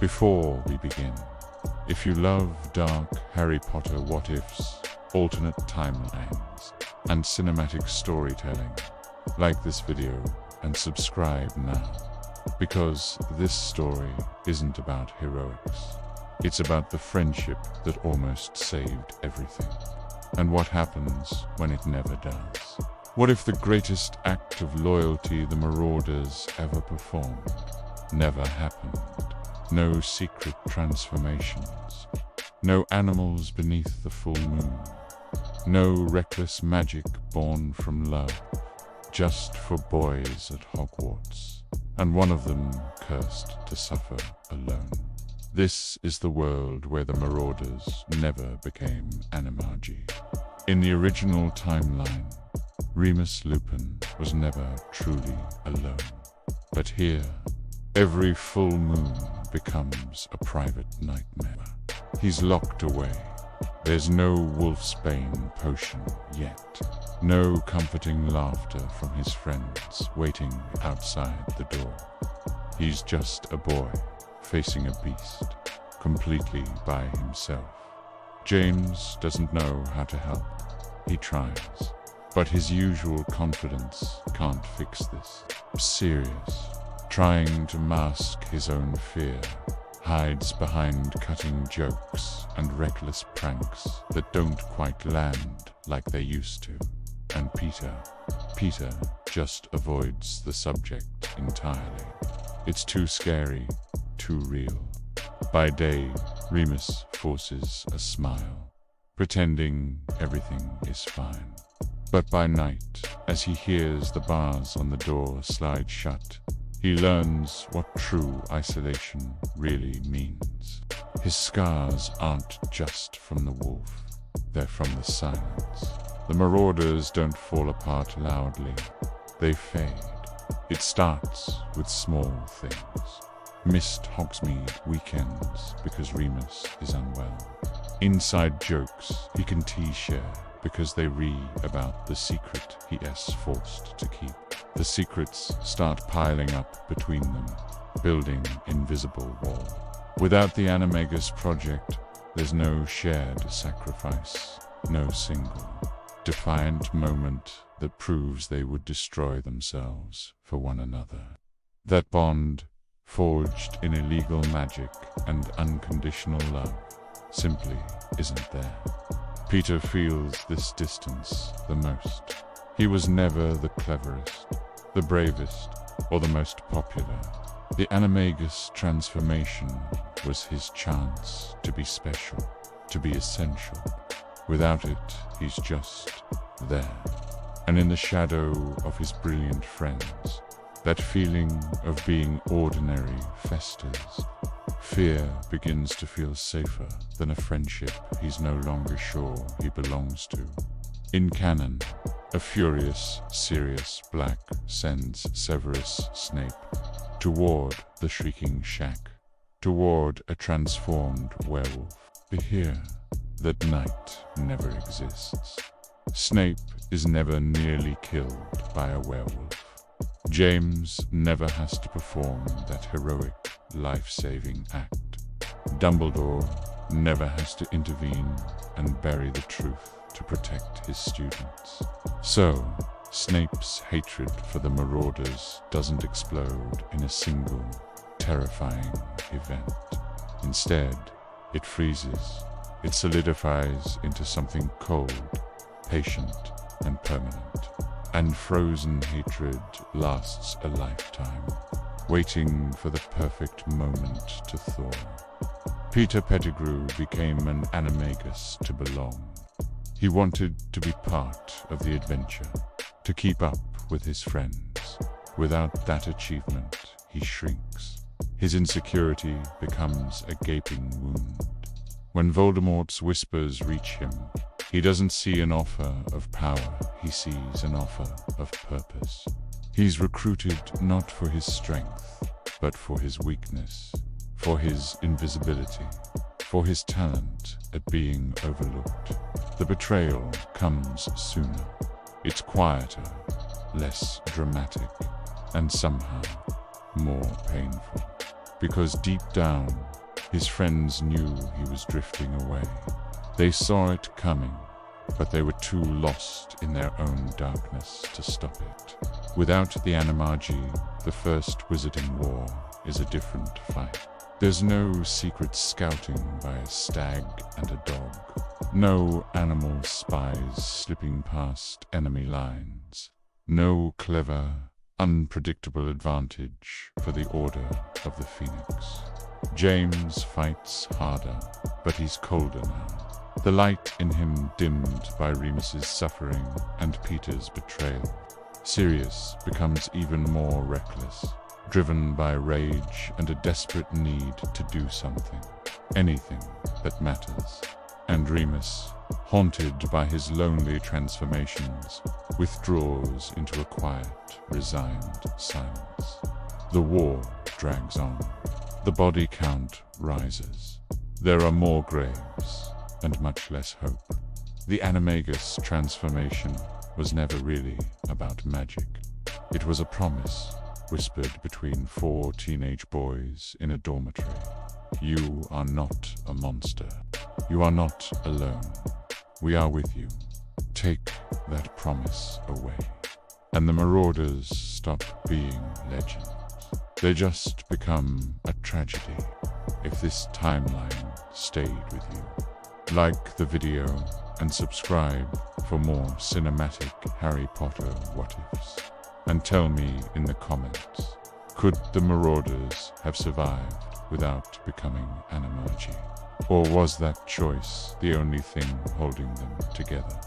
Before we begin, if you love dark Harry Potter what-ifs, alternate timelines, and cinematic storytelling, like this video and subscribe now, because this story isn't about heroics. It's about the friendship that almost saved everything, and what happens when it never does. What if the greatest act of loyalty the Marauders ever performed never happened? No secret transformations, no animals beneath the full moon, no reckless magic born from love, just for boys at Hogwarts, and one of them cursed to suffer alone. This is the world where the Marauders never became Animagi. In the original timeline, Remus Lupin was never truly alone. But here, every full moon becomes a private nightmare. He's locked away. There's no wolfsbane potion yet. No comforting laughter from his friends waiting outside the door. He's just a boy facing a beast, completely by himself. James doesn't know how to help. He tries, but his usual confidence can't fix this. Sirius, trying to mask his own fear, hides behind cutting jokes and reckless pranks that don't quite land like they used to. And Peter just avoids the subject entirely. It's too scary, too real. By day, Remus forces a smile, pretending everything is fine. But by night, as he hears the bars on the door slide shut, he learns what true isolation really means. His scars aren't just from the wolf, they're from the silence. The Marauders don't fall apart loudly, they fade. It starts with small things. Missed Hogsmeade weekends because Remus is unwell. Inside jokes he can share because they read about the secret he is forced to keep. The secrets start piling up between them, building invisible wall. Without the Animagus project, there's no shared sacrifice, no single defiant moment that proves they would destroy themselves for one another. That bond, forged in illegal magic and unconditional love, simply isn't there. Peter feels this distance the most. He was never the cleverest, the bravest, or the most popular. The Animagus transformation was his chance to be special, to be essential. Without it, he's just there. And in the shadow of his brilliant friends, that feeling of being ordinary festers. Fear begins to feel safer than a friendship he's no longer sure he belongs to. In canon, a furious Sirius Black sends Severus Snape toward the Shrieking Shack, toward a transformed werewolf. But here, that night never exists. Snape is never nearly killed by a werewolf. James never has to perform that heroic, life-saving act. Dumbledore never has to intervene and bury the truth to protect his students. So, Snape's hatred for the Marauders doesn't explode in a single, terrifying event. Instead, it freezes. It solidifies into something cold, patient, and permanent. And frozen hatred lasts a lifetime, waiting for the perfect moment to thaw. Peter Pettigrew became an Animagus to belong. He wanted to be part of the adventure, to keep up with his friends. Without that achievement, he shrinks. His insecurity becomes a gaping wound. When Voldemort's whispers reach him, he doesn't see an offer of power, he sees an offer of purpose. He's recruited not for his strength, but for his weakness, for his invisibility, for his talent at being overlooked. The betrayal comes sooner. It's quieter, less dramatic, and somehow more painful. because deep down, his friends knew he was drifting away. They saw it coming, but they were too lost in their own darkness to stop it. Without the Animagi, the first Wizarding War is a different fight. There's no secret scouting by a stag and a dog. No animal spies slipping past enemy lines. No clever, unpredictable advantage for the Order of the Phoenix. James fights harder, but he's colder now. The light in him dimmed by Remus's suffering and Peter's betrayal. Sirius becomes even more reckless, driven by rage and a desperate need to do something, anything that matters. And Remus, haunted by his lonely transformations, withdraws into a quiet, resigned silence. The war drags on. The body count rises. There are more graves, and much less hope. The Animagus transformation was never really about magic. It was a promise, whispered between 4 teenage boys in a dormitory. You are not a monster. You are not alone. We are with you. Take that promise away. And the Marauders stop being legends. They just become a tragedy if this timeline stayed with you. Like the video and subscribe for more cinematic Harry Potter what-ifs. And tell me in the comments, could the Marauders have survived without becoming Animagi? Or was that choice the only thing holding them together?